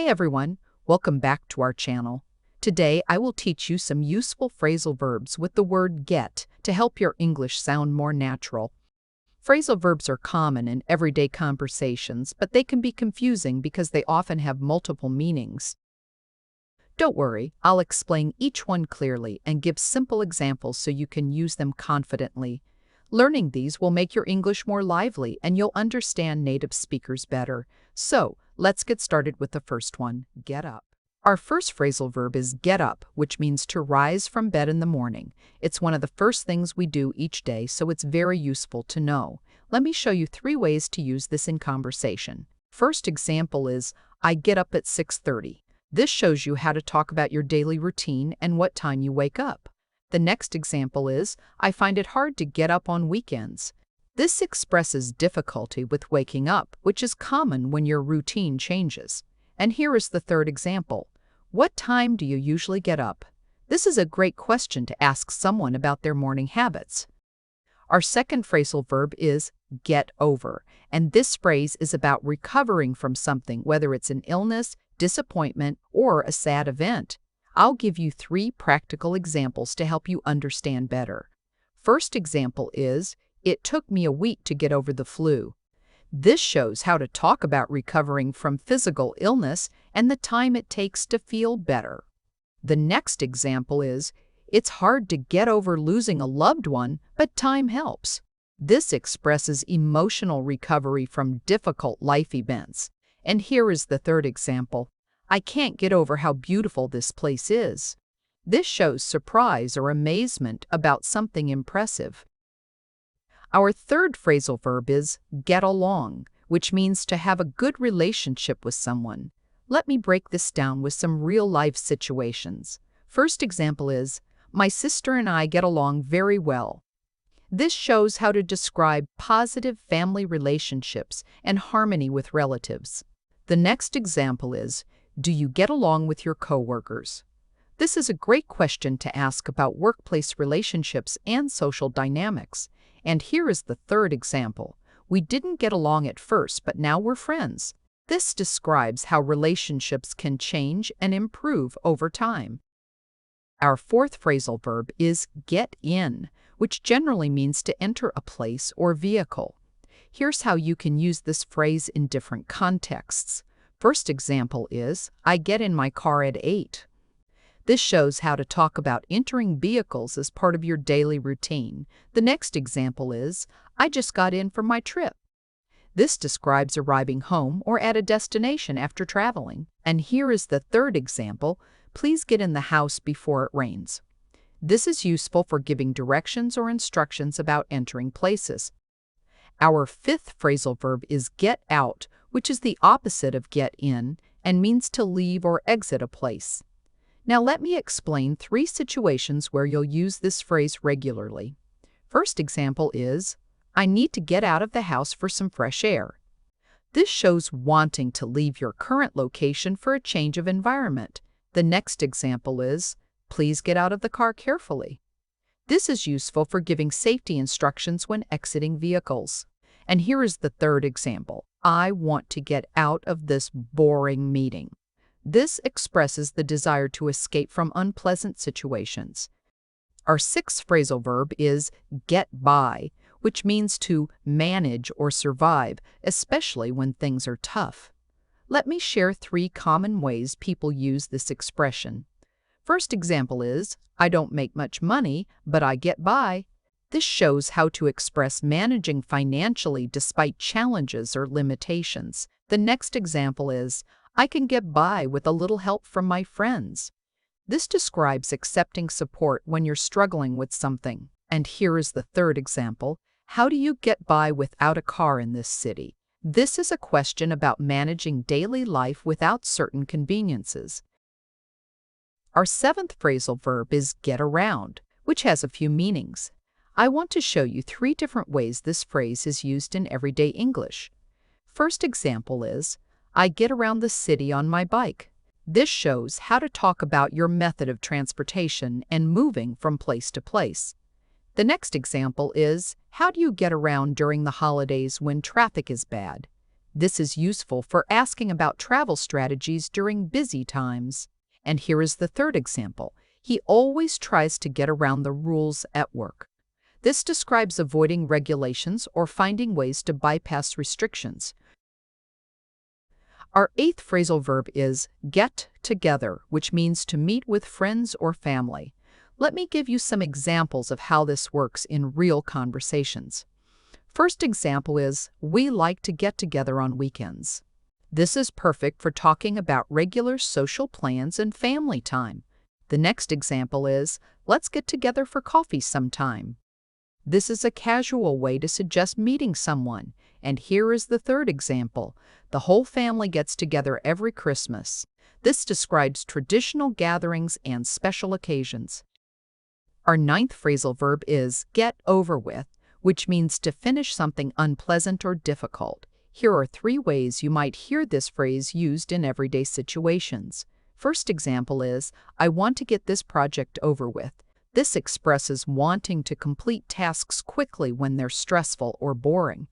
Hey everyone, welcome back to our channel. Today I will teach you some useful phrasal verbs with the word get to help your English sound more natural. Phrasal verbs are common in everyday conversations, but they can be confusing because they often have multiple meanings. Don't worry, I'll explain each one clearly and give simple examples so you can use them confidently. Learning these will make your English more lively and you'll understand native speakers better. So, let's get started with the first one, get up. Our first phrasal verb is get up, which means to rise from bed in the morning. It's one of the first things we do each day, so it's very useful to know. Let me show you 3 ways to use this in conversation. First example is, I get up at 6:30. This shows you how to talk about your daily routine and what time you wake up. The next example is, I find it hard to get up on weekends. This expresses difficulty with waking up, which is common when your routine changes. And here is the third example. What time do you usually get up? This is a great question to ask someone about their morning habits. Our second phrasal verb is get over, and this phrase is about recovering from something, whether it's an illness, disappointment, or a sad event. I'll give you 3 practical examples to help you understand better. First example is, it took me a week to get over the flu. This shows how to talk about recovering from physical illness and the time it takes to feel better. The next example is, it's hard to get over losing a loved one, but time helps. This expresses emotional recovery from difficult life events. And here is the third example. I can't get over how beautiful this place is. This shows surprise or amazement about something impressive. Our third phrasal verb is get along, which means to have a good relationship with someone. Let me break this down with some real-life situations. First example is, my sister and I get along very well. This shows how to describe positive family relationships and harmony with relatives. The next example is, do you get along with your coworkers? This is a great question to ask about workplace relationships and social dynamics. And here is the third example. We didn't get along at first, but now we're friends. This describes how relationships can change and improve over time. Our fourth phrasal verb is get in, which generally means to enter a place or vehicle. Here's how you can use this phrase in different contexts. First example is, I get in my car at 8. This shows how to talk about entering vehicles as part of your daily routine. The next example is, I just got in from my trip. This describes arriving home or at a destination after traveling. And here is the third example, please get in the house before it rains. This is useful for giving directions or instructions about entering places. Our fifth phrasal verb is get out, which is the opposite of get in and means to leave or exit a place. Now let me explain 3 situations where you'll use this phrase regularly. First example is, I need to get out of the house for some fresh air. This shows wanting to leave your current location for a change of environment. The next example is, please get out of the car carefully. This is useful for giving safety instructions when exiting vehicles. And here is the third example. I want to get out of this boring meeting. This expresses the desire to escape from unpleasant situations. Our sixth phrasal verb is get by, which means to manage or survive, especially when things are tough. Let me share 3 common ways people use this expression. First example is, I don't make much money, but I get by. This shows how to express managing financially despite challenges or limitations. The next example is, I can get by with a little help from my friends. This describes accepting support when you're struggling with something. And here is the third example, how do you get by without a car in this city? This is a question about managing daily life without certain conveniences. Our seventh phrasal verb is get around, which has a few meanings. I want to show you 3 different ways this phrase is used in everyday English. First example is, I get around the city on my bike. This shows how to talk about your method of transportation and moving from place to place. The next example is, how do you get around during the holidays when traffic is bad? This is useful for asking about travel strategies during busy times. And here is the third example. He always tries to get around the rules at work. This describes avoiding regulations or finding ways to bypass restrictions. Our eighth phrasal verb is get together, which means to meet with friends or family. Let me give you some examples of how this works in real conversations. First example is, we like to get together on weekends. This is perfect for talking about regular social plans and family time. The next example is, let's get together for coffee sometime. This is a casual way to suggest meeting someone. And here is the third example. The whole family gets together every Christmas. This describes traditional gatherings and special occasions. Our ninth phrasal verb is get over with, which means to finish something unpleasant or difficult. Here are 3 ways you might hear this phrase used in everyday situations. First example is, I want to get this project over with. This expresses wanting to complete tasks quickly when they're stressful or boring.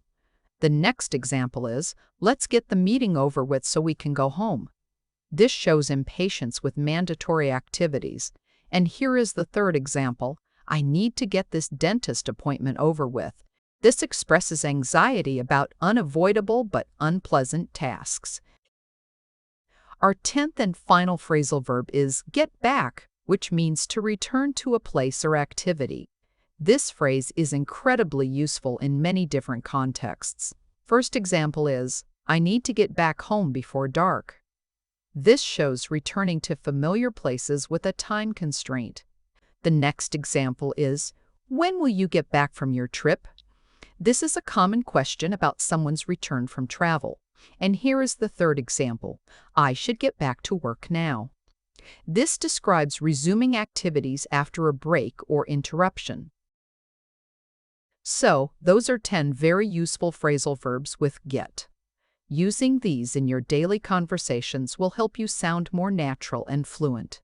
The next example is, let's get the meeting over with so we can go home. This shows impatience with mandatory activities. And here is the third example, I need to get this dentist appointment over with. This expresses anxiety about unavoidable but unpleasant tasks. Our 10th and final phrasal verb is get back, which means to return to a place or activity. This phrase is incredibly useful in many different contexts. First example is, I need to get back home before dark. This shows returning to familiar places with a time constraint. The next example is, when will you get back from your trip? This is a common question about someone's return from travel. And here is the third example, I should get back to work now. This describes resuming activities after a break or interruption. So, those are 10 very useful phrasal verbs with get. Using these in your daily conversations will help you sound more natural and fluent.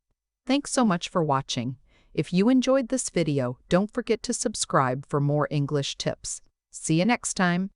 Thanks so much for watching. If you enjoyed this video, don't forget to subscribe for more English tips. See you next time.